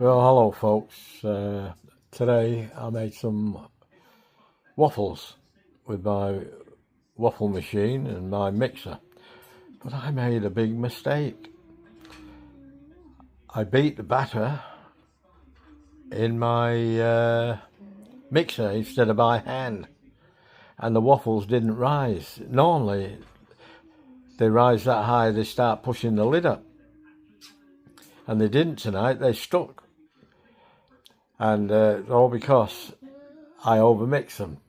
Well, hello folks. Today I made some waffles with my waffle machine and my mixer, but I made a big mistake. I beat the batter in my mixer instead of by hand, and the waffles didn't rise. Normally they rise that high, they start pushing the lid up, and they didn't tonight. They stuck. And all because I overmixed them.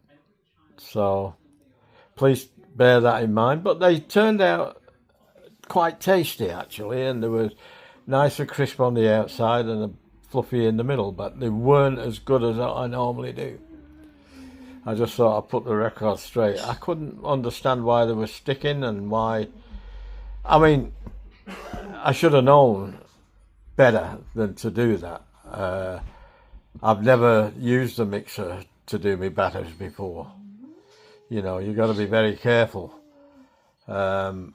So please bear that in mind. But they turned out quite tasty actually, and they were nice and crisp on the outside and fluffy in the middle, but they weren't as good as I normally do. I just thought I'd put the record straight. I couldn't understand why they were sticking and why. I mean, I should have known better than to do that. I've never used a mixer to do my batters before. You know, you've got to be very careful that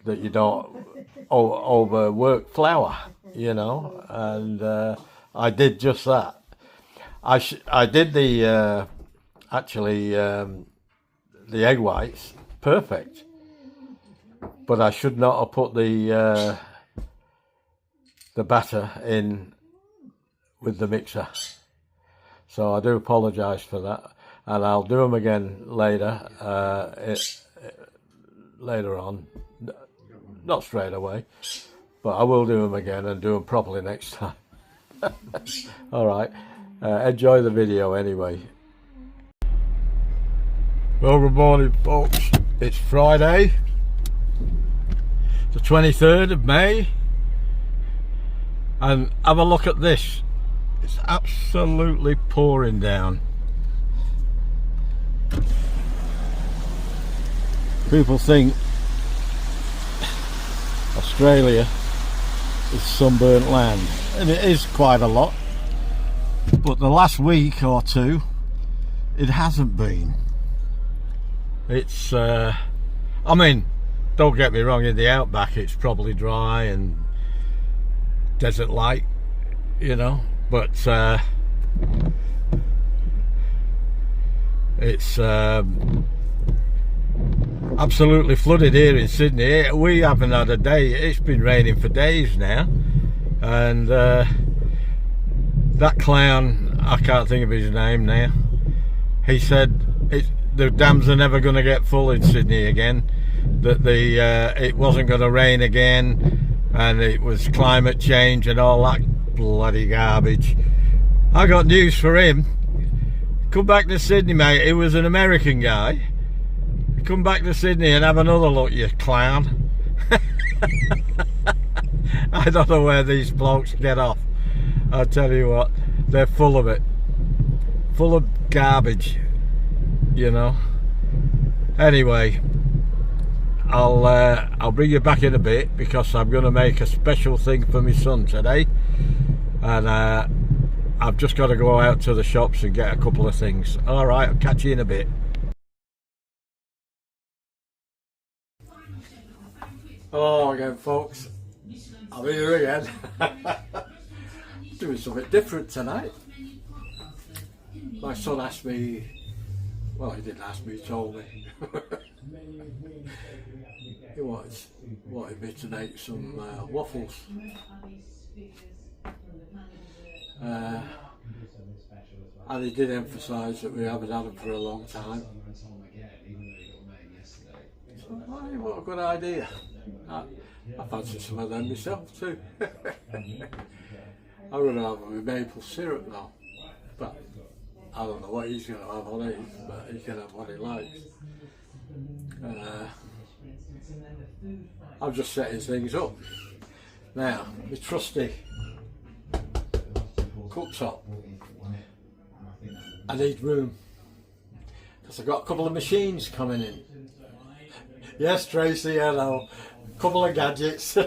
you don't overwork flour, you know, and I did just that. I did the the egg whites perfect, but I should not have put the batter in with the mixer, so I do apologise for that, and I'll do them again later. Later on, not straight away, but I will do them again and do them properly next time. All right, enjoy the video anyway. Well, good morning folks, it's Friday the 23rd of May, and have a look at this. It's absolutely pouring down. People think Australia is sunburnt land, and it is quite a lot, but the last week or two it hasn't been. It's I mean, don't get me wrong, in the outback it's probably dry and desert like, you know, but it's absolutely flooded here in Sydney. We haven't had a day. It's been raining for days now, and that clown, I can't think of his name now, he said the dams are never going to get full in Sydney again, that it wasn't going to rain again, and it was climate change and all that bloody garbage. I got news for him. Come back to Sydney, mate. He was an American guy. Come back to Sydney and have another look, you clown. I don't know where these blokes get off. I'll tell you what, they're full of it. Full of garbage, you know. Anyway, I'll bring you back in a bit, because I'm going to make a special thing for my son today, and I've just got to go out to the shops and get a couple of things. All right, I'll catch you in a bit. Hello again folks, I'm here again. Doing something different tonight. My son asked me, well, he didn't ask me, he told me. He wanted me to make some waffles. And he did emphasise that we haven't had them for a long time. So, what a good idea. I fancy some of them myself too. I'm going to have them with maple syrup now, but I don't know what he's going to have on it, but he can have what he likes. I'm just setting things up. Now, my trusty cooktop. I need room, because I've got a couple of machines coming in. Yes, Tracy, I know. A couple of gadgets.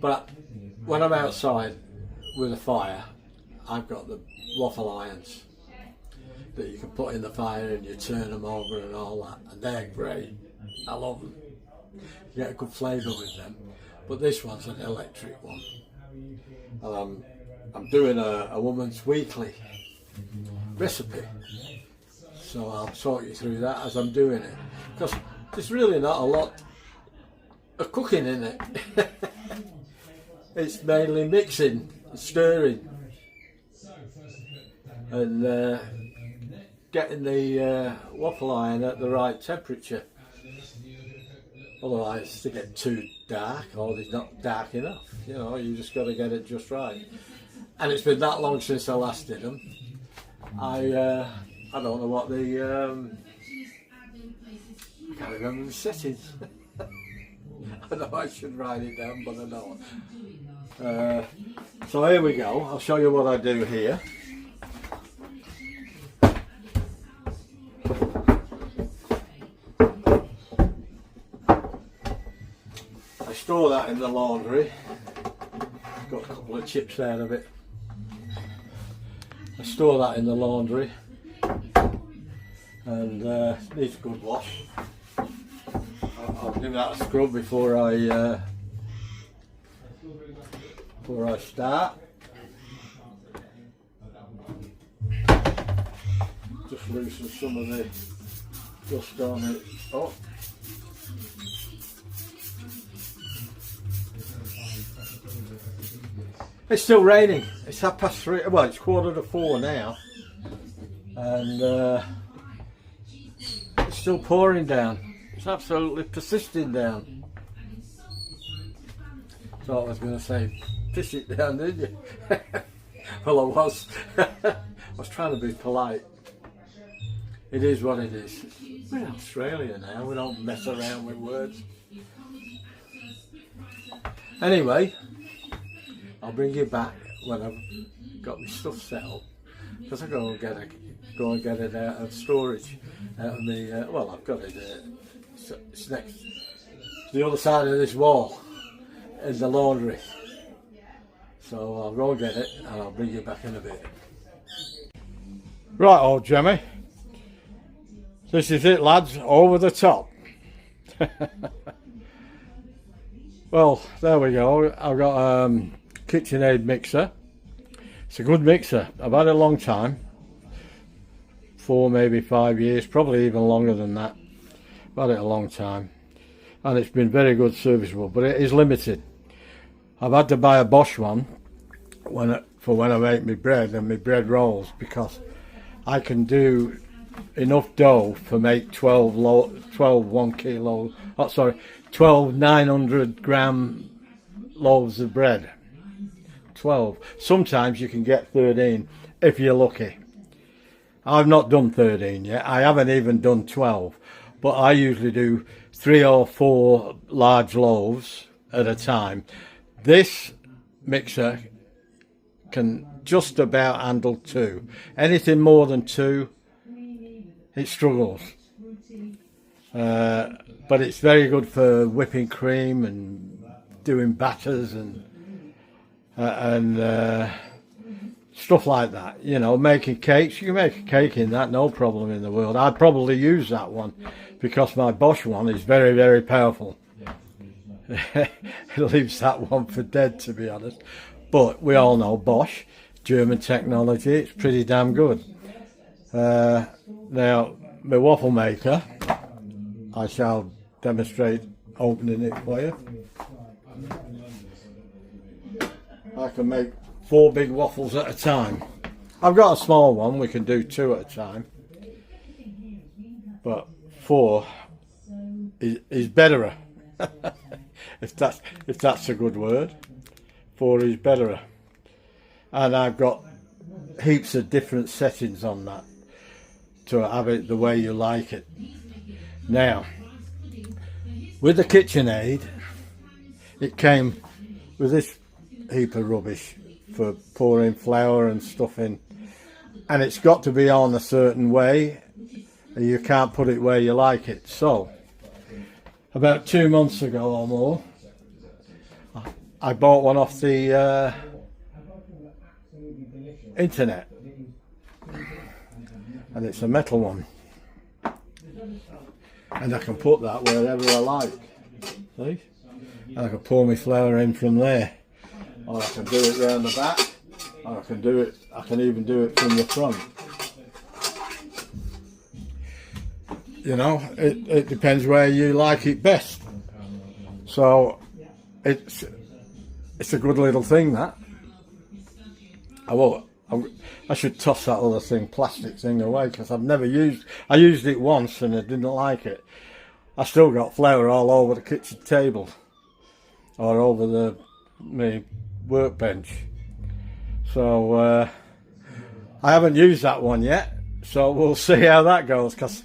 But when I'm outside with a fire, I've got the waffle irons that you can put in the fire and you turn them over and all that, and they're great. I love them. You get a good flavour with them. But this one's an electric one. and I'm doing a woman's weekly recipe, so I'll talk you through that as I'm doing it, because there's really not a lot of cooking in it. It's mainly mixing, stirring, and getting the waffle iron at the right temperature. Otherwise they get too dark, or they're not dark enough. You know, you just got to get it just right. And it's been that long since I last did them. I don't know what the I can't remember the settings. I know I should write it down, but I don't. So here we go. I'll show you what I do here. I store that in the laundry. Got a couple of chips out of it. I store that in the laundry, and needs a good wash. I'll give that a scrub before I start. Just loosen some of the dust on it. Oh. It's still raining. It's 3:30. Well, it's 3:45 now, and it's still pouring down. It's absolutely persisting down. So I was going to say, piss it down, didn't you? Well, I was. I was trying to be polite. It is what it is. We're in Australia now. We don't mess around with words. Anyway, I'll bring you back when I've got my stuff set up, because I go and get it out of storage, out of me. Well, I've got it. It's next to the other side of this wall in the laundry. So I'll go get it and I'll bring you back in a bit. Right, old Jemmy. This is it, lads. Over the top. Well, there we go. I've got KitchenAid mixer. It's a good mixer. I've had it a long time, 4 maybe 5 years, probably even longer than that. I've had it a long time, and it's been very good, serviceable, but it is limited. I've had to buy a Bosch one for when I make my bread and my bread rolls, because I can do enough dough to make 12 900 gram loaves of bread. 12. Sometimes you can get 13 if you're lucky. I've not done 13 yet. I haven't even done 12, but I usually do 3 or 4 large loaves at a time. This mixer can just about handle 2. Anything more than 2, it struggles. But it's very good for whipping cream and doing batters and stuff like that. You know, making cakes. You can make a cake in that, no problem in the world. I'd probably use that one because my Bosch one is very, very powerful. It leaves that one for dead, to be honest. But we all know Bosch, German technology, it's pretty damn good. Now, my waffle maker, I shall demonstrate opening it for you. I can make 4 big waffles at a time. I've got a small one, we can do 2 at a time. But 4 is better. if that's a good word. 4 is better. And I've got heaps of different settings on that to have it the way you like it. Now, with the KitchenAid, it came with this heap of rubbish for pouring flour and stuff in, and it's got to be on a certain way, and you can't put it where you like it. So about 2 months ago or more, I bought one off the internet, and it's a metal one, and I can put that wherever I like. See? And I can pour my flour in from there, or I can do it round the back, or I can even do it from the front. You know, it depends where you like it best. So it's a good little thing, that. I should toss that other thing, plastic thing, away, because I used it once and I didn't like it. I still got flour all over the kitchen table or over my workbench. So I haven't used that one yet, so we'll see how that goes, because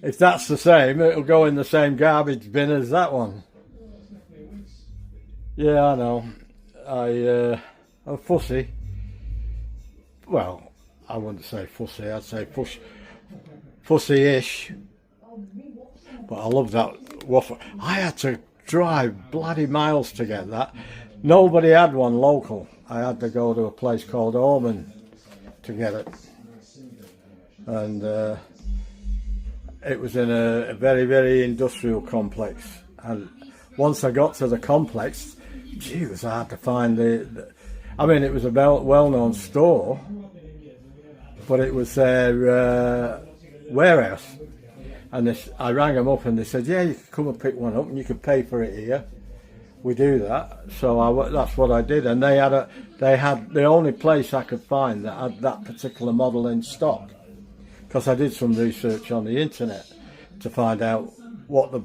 if that's the same, it'll go in the same garbage bin as that one. Yeah, I know. I'm fussy. Well, I wouldn't say fussy, I'd say fussy-ish. But I love that waffle. I had to drive bloody miles to get that. Nobody had one local. I had to go to a place called Orman to get it. And it was in a very, very industrial complex. And once I got to the complex, gee, it was hard to find I mean, it was a well-known store, but it was their warehouse. And I rang them up and they said, yeah, you can come and pick one up and you can pay for it here. We do that. So that's what I did. And they had the only place I could find that had that particular model in stock. Because I did some research on the internet to find out what the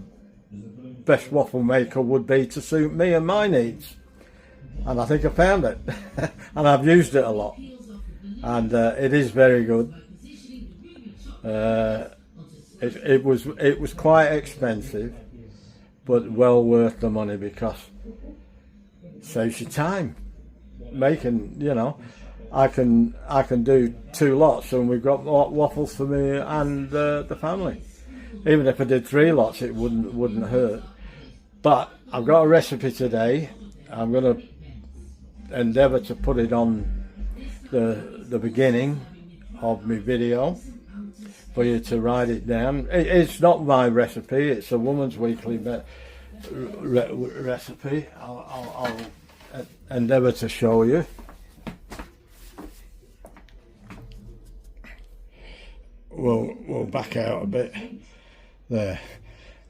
best waffle maker would be to suit me and my needs. And I think I found it. And I've used it a lot. And it is very good. It was quite expensive, but well worth the money, because it saves you time making. You know, I can do 2 lots, and we've got waffles for me and the family. Even if I did 3 lots, it wouldn't hurt. But I've got a recipe today. I'm going to endeavour to put it on the beginning of my video for you to write it down. It's not my recipe, it's a Woman's Weekly recipe. I'll endeavour to show you. We'll back out a bit there.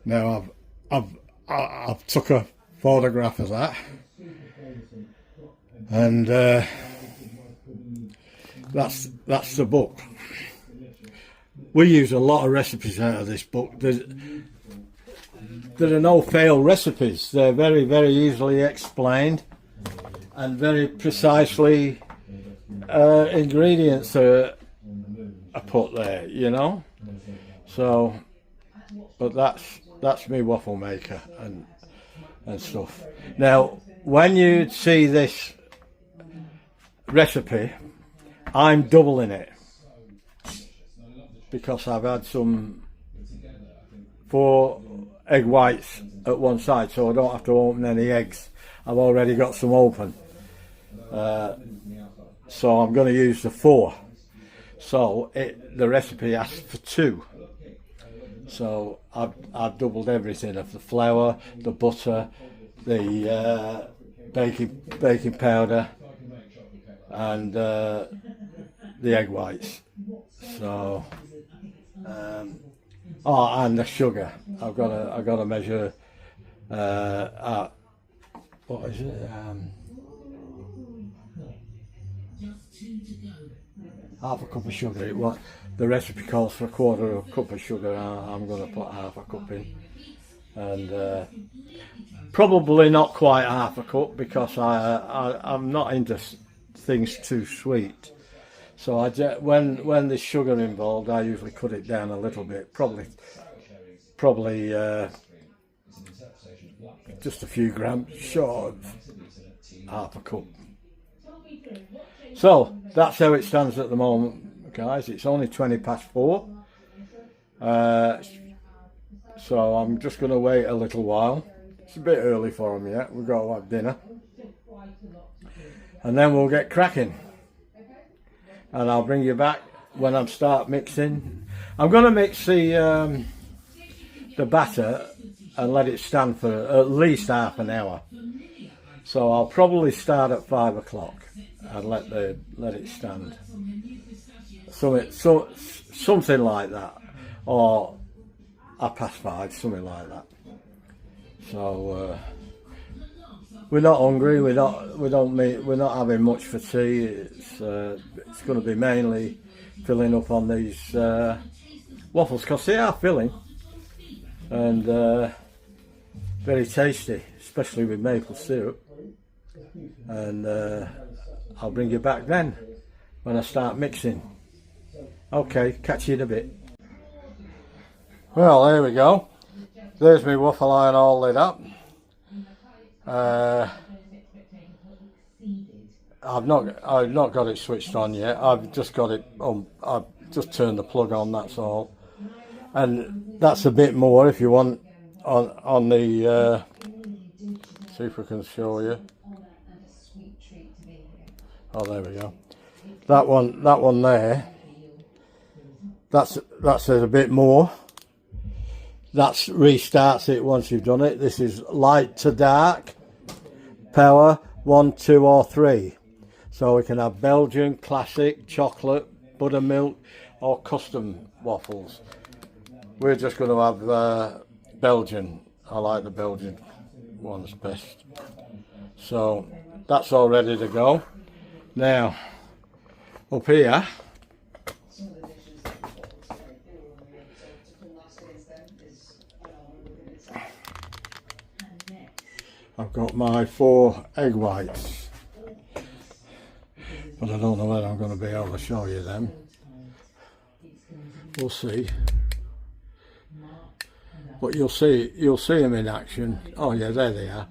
Now I've took a photograph of that, and that's the book. We use a lot of recipes out of this book. There are no fail recipes. They're very, very easily explained and very precisely ingredients are put there, you know. So, but that's me waffle maker and stuff. Now, when you see this recipe, I'm doubling it, because I've had some 4 egg whites at one side, so I don't have to open any eggs. I've already got some open, so I'm going to use the 4. So the recipe asks for 2. So I've doubled everything of the flour, the butter, the baking powder, and the egg whites. So and the sugar. I've got to measure. What is it? Half a cup of sugar. The recipe calls for 1/4 cup of sugar. I'm going to put half a cup in, and probably not quite half a cup, because I'm not into things too sweet. So when there's sugar involved, I usually cut it down a little bit. Probably just a few grams short of half a cup. So that's how it stands at the moment, guys. It's only 4:20. So I'm just going to wait a little while. It's a bit early for them yet. We've got to have dinner, and then we'll get cracking. And I'll bring you back when I start mixing. I'm going to mix the batter and let it stand for at least half an hour. So I'll probably start at 5 o'clock and let it stand. Something like that, or 5:30, something like that. So we're not hungry. We're not having much for tea. It's going to be mainly filling up on these waffles because they are filling and very tasty, especially with maple syrup. And I'll bring you back then when I start mixing. Okay, catch you in a bit. Well, there we go. There's my waffle iron all lit up. I've not got it switched on yet. I've just got it on. I've just turned the plug on. That's all. And that's a bit more if you want on the. See if we can show you. Oh, there we go. That one there. That's a bit more. That restarts it once you've done it. This is light to dark, power 1, 2 or 3. So we can have Belgian, classic, chocolate, buttermilk or custom waffles. We're just going to have Belgian. I like the Belgian ones best. So that's all ready to go. Now up here I've got my 4 egg whites, but I don't know whether I'm going to be able to show you them. We'll see. But you'll see them in action. Oh yeah, there they are.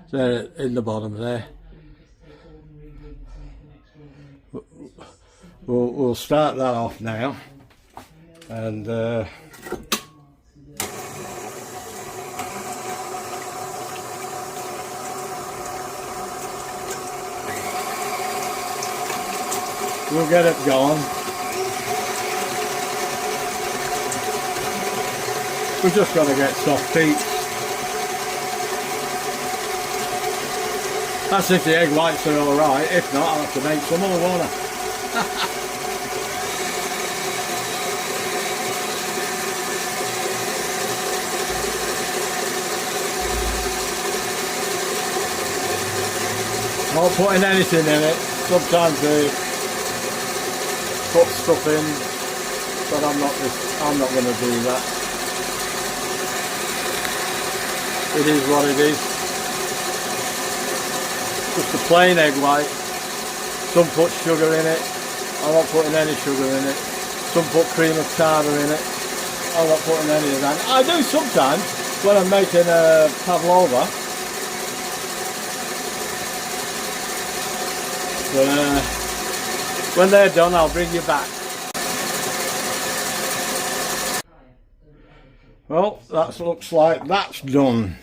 They're in the bottom there. We'll start that off now, and we'll get it going. We're just going to get soft feet. That's if the egg whites are alright. If not, I'll have to make some more, won't I? Not putting anything in it. Sometimes they put stuff in, but I'm not going to do that. It is what it is. Just a plain egg white. Some put sugar in it. I'm not putting any sugar in it. Some put cream of tartar in it. I'm not putting any of that. I do sometimes when I'm making a pavlova. But when they're done, I'll bring you back. Well, that looks like that's done.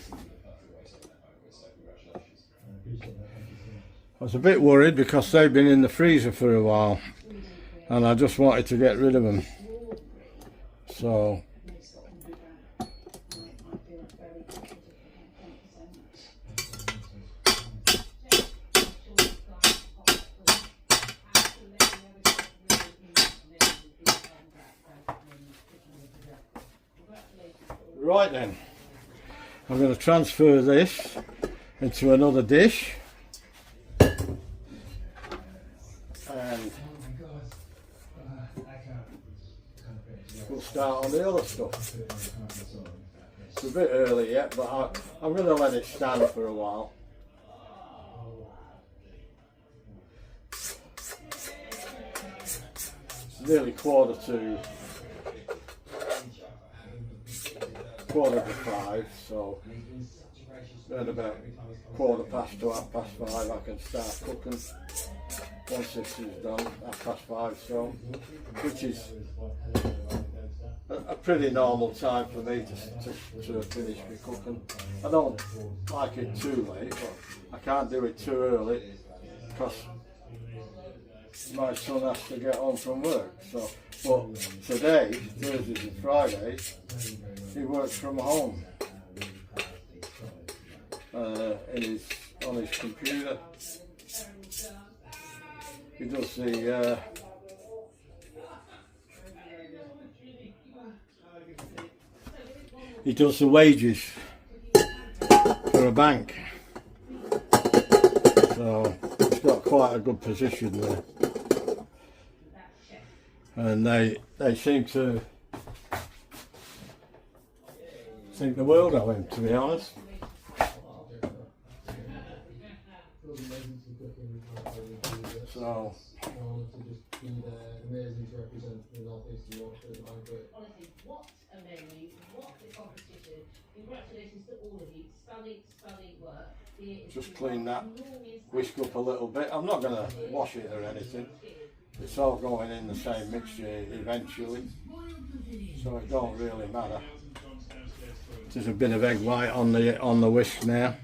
I was a bit worried because they've been in the freezer for a while and I just wanted to get rid of them. So right then, I'm going to transfer this into another dish. And we'll start on the other stuff. It's a bit early yet, but I'm going to let it stand for a while. It's nearly quarter to 5, so at about 5:15 to 5:30 I can start cooking. Once this is done, 5:30, so which is a pretty normal time for me to finish my cooking. I don't like it too late, but I can't do it too early because my son has to get home from work. So, but today, Thursdays and Fridays, he works from home in on his computer. He does the wages for a bank, so he's got quite a good position there, and they seem to think the world of him, to be honest. So amazing to represent the North East and Yorkshire at the banquet. Honestly, what a menu, what a competition. Congratulations to all of you. Stunning work. Just clean that whisk up a little bit. I'm not going to wash it or anything. It's all going in the same mixture eventually, so it don't really matter. There's a bit of egg white on the whisk now.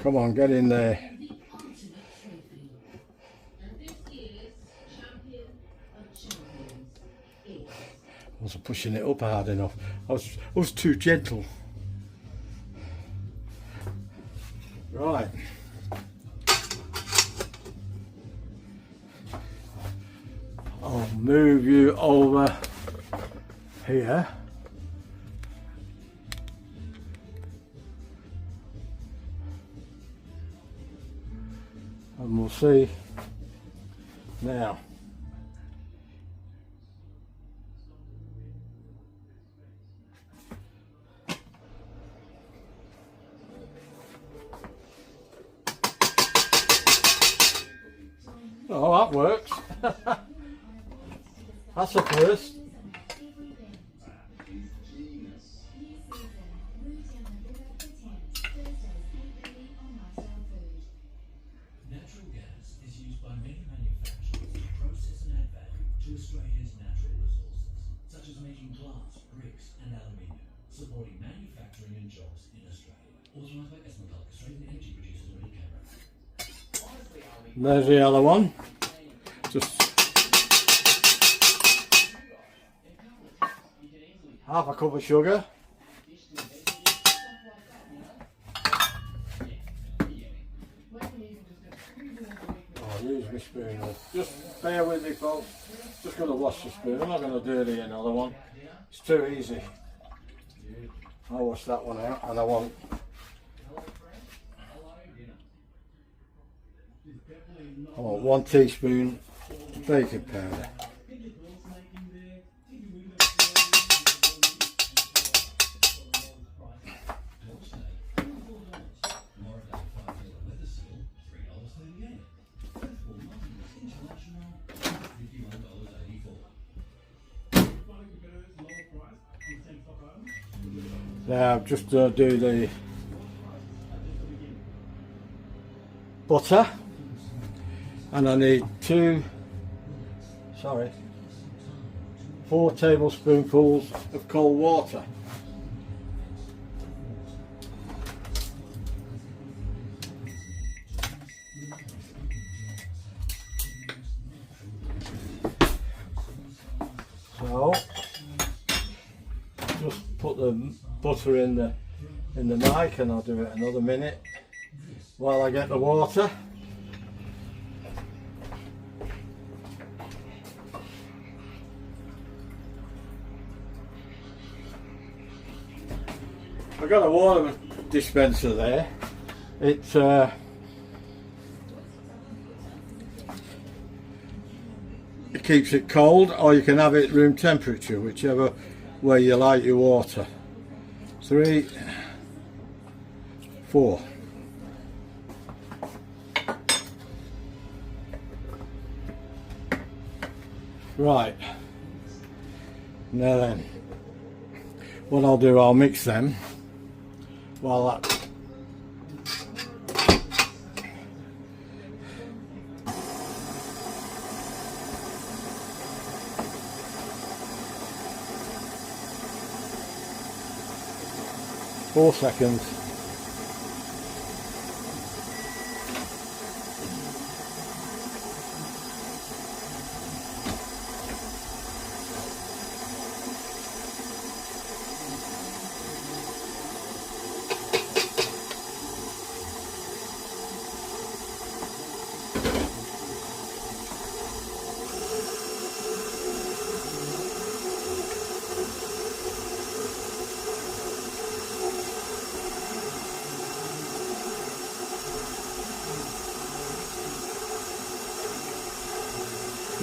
Come on, get in there. I wasn't pushing it up hard enough. I was too gentle. Right. I'll move you over here. And we'll see now. Oh, that works. That's a first. Natural gas is used by many manufacturers to process and add value to Australia's natural resources, such as making glass, bricks and aluminium, supporting manufacturing and jobs in Australia. Authorised by Esmagal, Australian energy producers and Canberra. There's the other one. Just half a cup of sugar. I'll use my spoon. Just bear with me, folks. Just going to wash the spoon. I'm not going to dirty another one. It's too easy. I'll wash that one out, and I want I want 1 teaspoon baking powder. Now just do the butter, and I need 4 tablespoonfuls of cold water. So just put the butter in the mic, and I'll do it another minute while I get the water. I've got a water dispenser there. It keeps it cold, or you can have it room temperature, whichever way you like your water. 3, 4. Right. Now then, what I'll do, I'll mix them while that four seconds.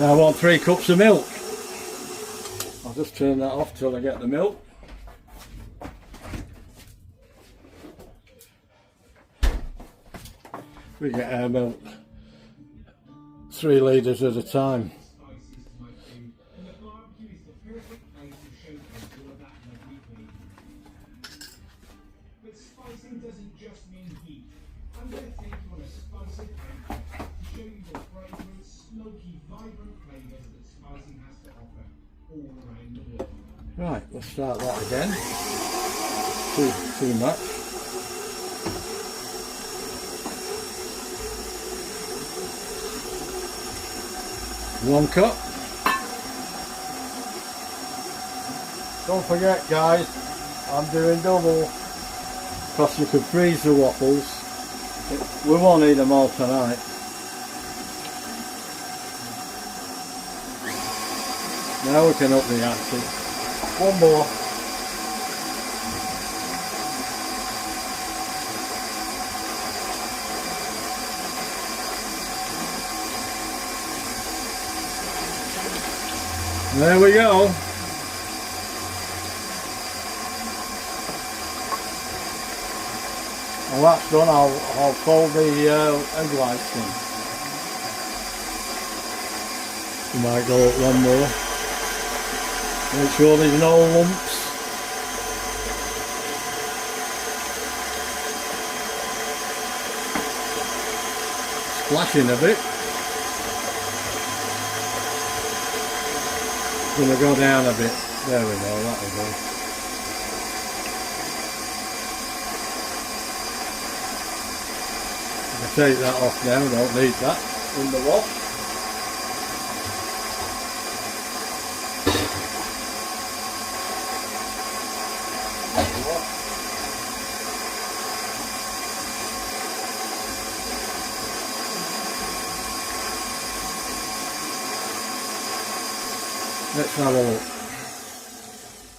Now I want 3 cups of milk. I'll just turn that off till I get the milk. We get our milk 3 litres at a time. But spicing doesn't just mean heat. I'm going to take you on a spicy pack to show you the fragrant, smoky, vibrant flavours that spicing has to offer all around the world. Right, let's start that again. Too much. One cup. Don't forget, guys, I'm doing double because you could freeze the waffles. We won't eat them all tonight. Now we can up the ante. One more. There we go. When that's done, I'll fold the egg whites in. You might go up one more. Make sure there's no lumps. Splashing a bit. Gonna go down a bit. There we go, that'll go. I'll take that off now, don't need that in the wash. Let's have a look.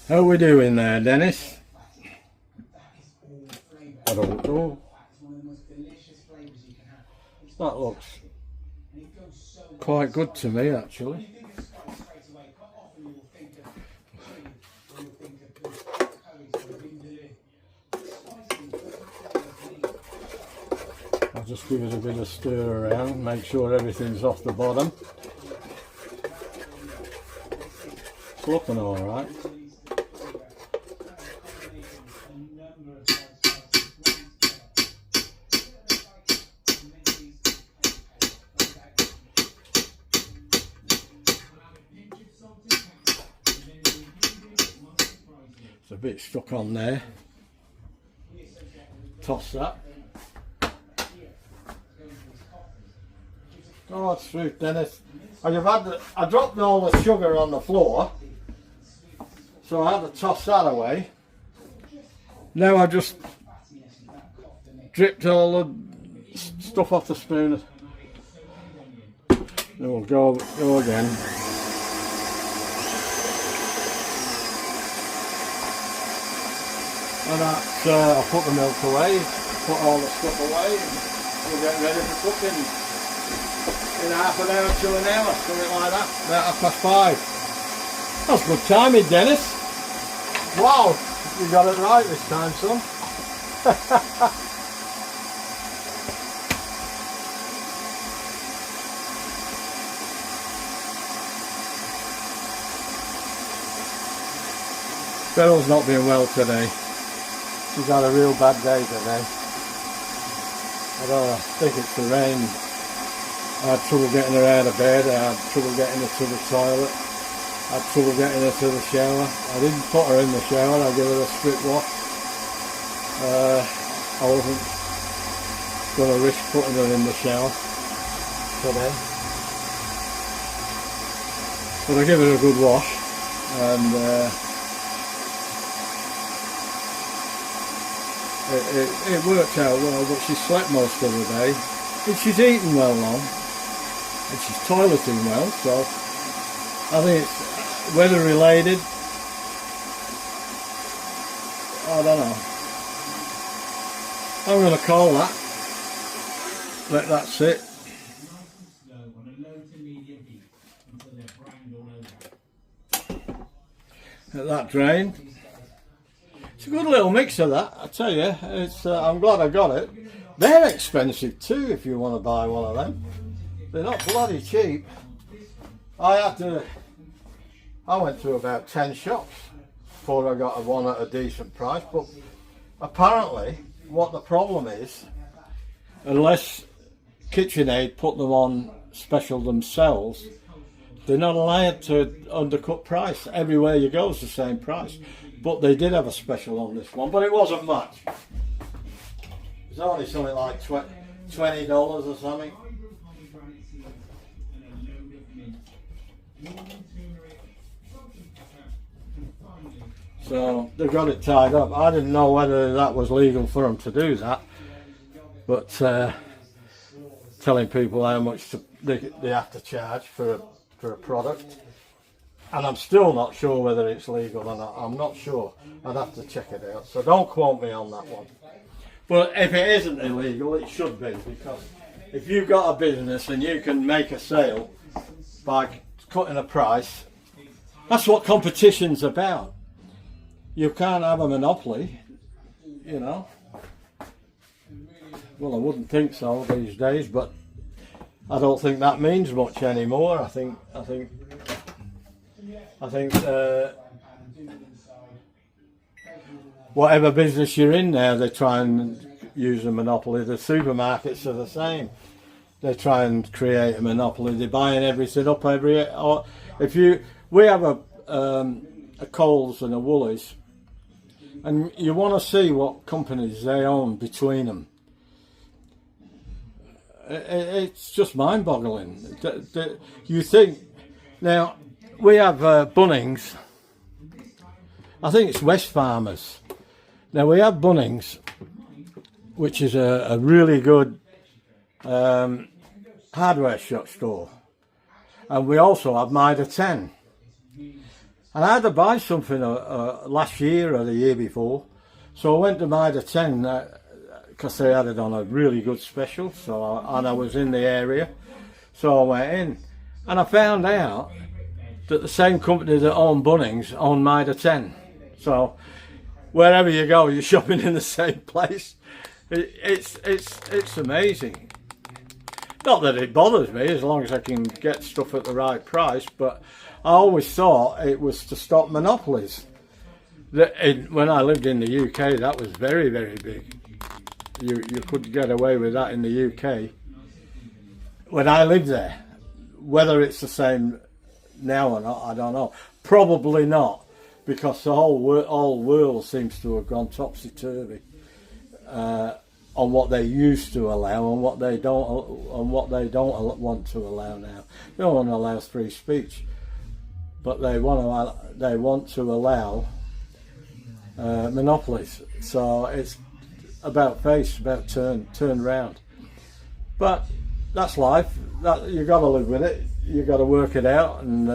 How are we doing there, Dennis? I don't know. That looks quite good to me, actually. I'll just give it a bit of stir around, make sure everything's off the bottom. It's looking alright. It's a bit stuck on there. Toss that. God's truth, Dennis. I dropped all the sugar on the floor, so I had to toss that away. Now I just dripped all the stuff off the spoon. Then we'll go again. And that's, I'll put the milk away, put all the stuff away, and we'll get ready for cooking. In half an hour to an hour, something like that, about 5:30. That's good timing, Dennis. Wow, you got it right this time, son. Beryl's not been well today. She's had a real bad day today. I think it's the rain. I had trouble getting her out of bed, I had trouble getting her to the toilet, I had trouble getting her to the shower. I didn't put her in the shower, I gave her a strip wash. I wasn't going to risk putting her in the shower today. But I gave her a good wash, and it worked out well, but she slept most of the day. And she's eaten well now. And she's toileting well, so I think it's weather related. I don't know. I'm going to call that. Let that sit. at that drain. It's a good little mixer, that, I tell you. It's I'm glad I got it. They're expensive too if you want to buy one of them. They're not bloody cheap. I went to about 10 shops before I got one at a decent price, but apparently what the problem is, unless KitchenAid put them on special themselves, they're not allowed to undercut price. Everywhere you go is the same price. But they did have a special on this one, but it wasn't much. It was only something like $20 or something. So they got it tied up. I didn't know whether that was legal for them to do that, but telling people how much they have to charge for a product, and I'm still not sure whether it's legal or not. I'm not sure. I'd have to check it out. So don't quote me on that one. But if it isn't illegal, it should be, because if you've got a business and you can make a sale by cutting a price, that's what competition's about. You can't have a monopoly, you know. Well, I wouldn't think so these days, but I don't think that means much anymore. I think whatever business you're in now, they try and use a monopoly. The supermarkets are the same. They try and create a monopoly. They're buying everything up we have a Coles and a Woolies, and you want to see what companies they own between them. It's just mind-boggling. You think, now we have Bunnings. I think it's Wesfarmers. Now we have Bunnings, which is a really good hardware shop store, and we also have Mitre 10. And I had to buy something last year or the year before, so I went to Mitre 10 because they had it on a really good special. And I was in the area, so I went in, and I found out that the same company that owned Bunnings owned Mitre 10. So wherever you go, you're shopping in the same place. It's amazing. Not that it bothers me as long as I can get stuff at the right price, but I always thought it was to stop monopolies. When I lived in the UK, that was very, very big. You could get away with that in the UK when I lived there. Whether it's the same now or not, I don't know. Probably not, because the whole world seems to have gone topsy-turvy on what they used to allow and what they don't want to allow now. They don't want to allow free speech, but they want to allow monopolies. So it's about face, about turn round. But that's life. You got to live with it. You got to work it out, and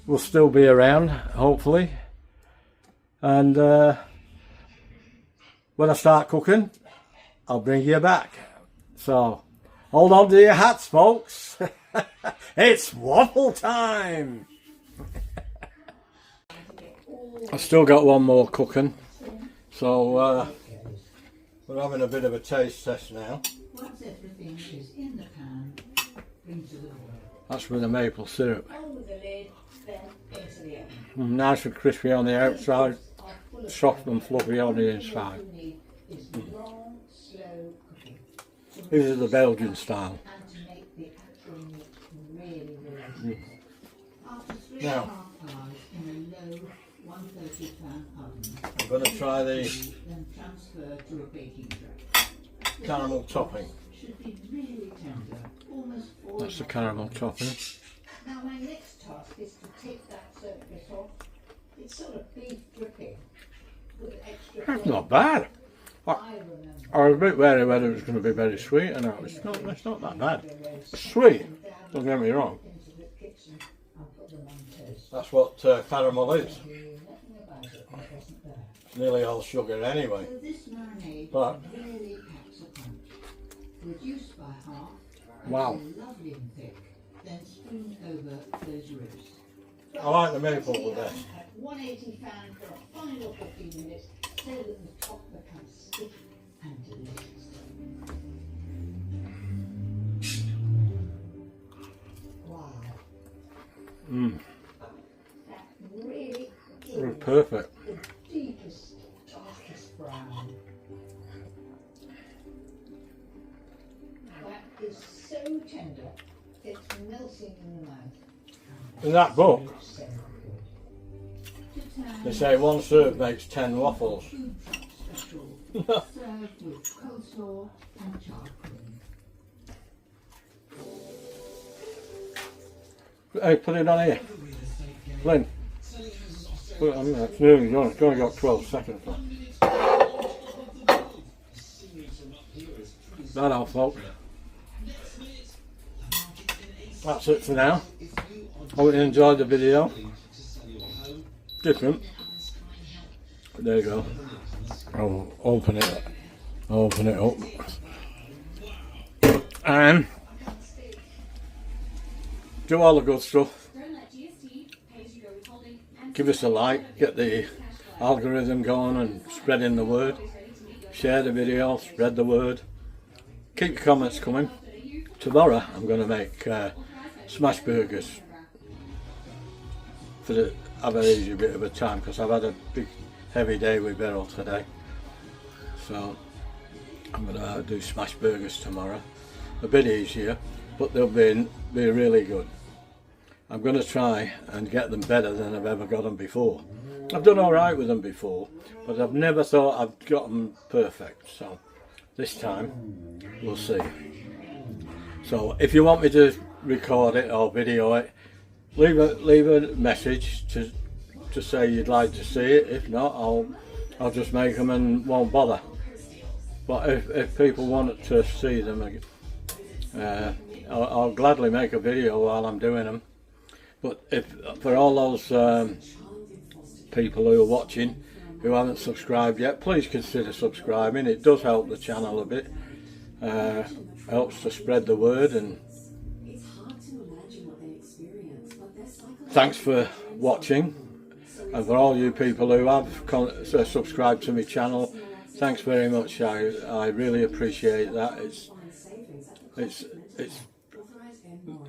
we'll still be around, hopefully. And when I start cooking, I'll bring you back. So hold on to your hats, folks. It's waffle time. I've still got one more cooking, so we're having a bit of a taste test now. Once everything is in the pan, bring to the boil. That's with the maple syrup. Over the lid, then into the oven. Nice and crispy on the outside, soft and fluffy on the inside. What you need is long, slow cooking. This is the Belgian style. And to make the actual meat really, really good. After 3.5 Now, hours in a low 130 fan oven, I'm going to try the then transfer to a baking tray. caramel topping. Should be really tender, almost falling That's the off. caramel topping. Now my next task is to take that surface off. It's sort of beef dripping with an extra. That's not bad. I remember. I was a bit wary whether it was going to be very sweet, and it's not that bad. It's sweet, don't get me wrong. Into the kitchen and put them on toast. That's what caramel is. Nothing about it that wasn't there. It's nearly all sugar anyway. So this marinade But- really packs a punch. Reduced by half. Wow. until lovely and thick. Then spoon over those ribs. I like the maple with this. At 180 fan for a final 15 minutes so that the top becomes stiff and delicious. Wow. Mmm. That really It's is perfect. the deepest, darkest brown. That is so tender, it's melting in the mouth. In that book, So they say one serve makes 10 waffles. food truck special, served with coleslaw and char cream. Hey, put it on here. Lynn, put it on there. It's nearly done. It's only got 12 seconds left. That all, folks. That's it for now. Hope you enjoyed the video. Different. There you go. I'll open it up. Open it up. And do all the good stuff. Give us a like, get the algorithm going and spreading the word. Share the video, spread the word. Keep your comments coming. Tomorrow I'm going to make smash burgers for the have an easy bit of a time because I've had a big heavy day with Beryl today. So I'm going to do smash burgers tomorrow. A bit easier, but they'll be really good. I'm going to try and get them better than I've ever got them before. I've done alright with them before, but I've never thought I've got them perfect. So this time we'll see. So if you want me to record it or video it, leave a message to say you'd like to see it. If not, I'll just make them and won't bother. But if people want to see them, I'll gladly make a video while I'm doing them. But if for all those people who are watching who haven't subscribed yet, please consider subscribing. It does help the channel a bit. Helps to spread the word. And thanks for watching. And for all you people who have subscribed to my channel, thanks very much. I really appreciate that.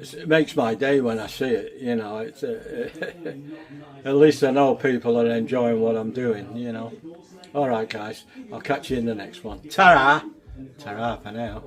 It makes my day when I see it. You know, it's at least I know people are enjoying what I'm doing. You know. All right, guys. I'll catch you in the next one. Ta-ra! Ta-ra for now.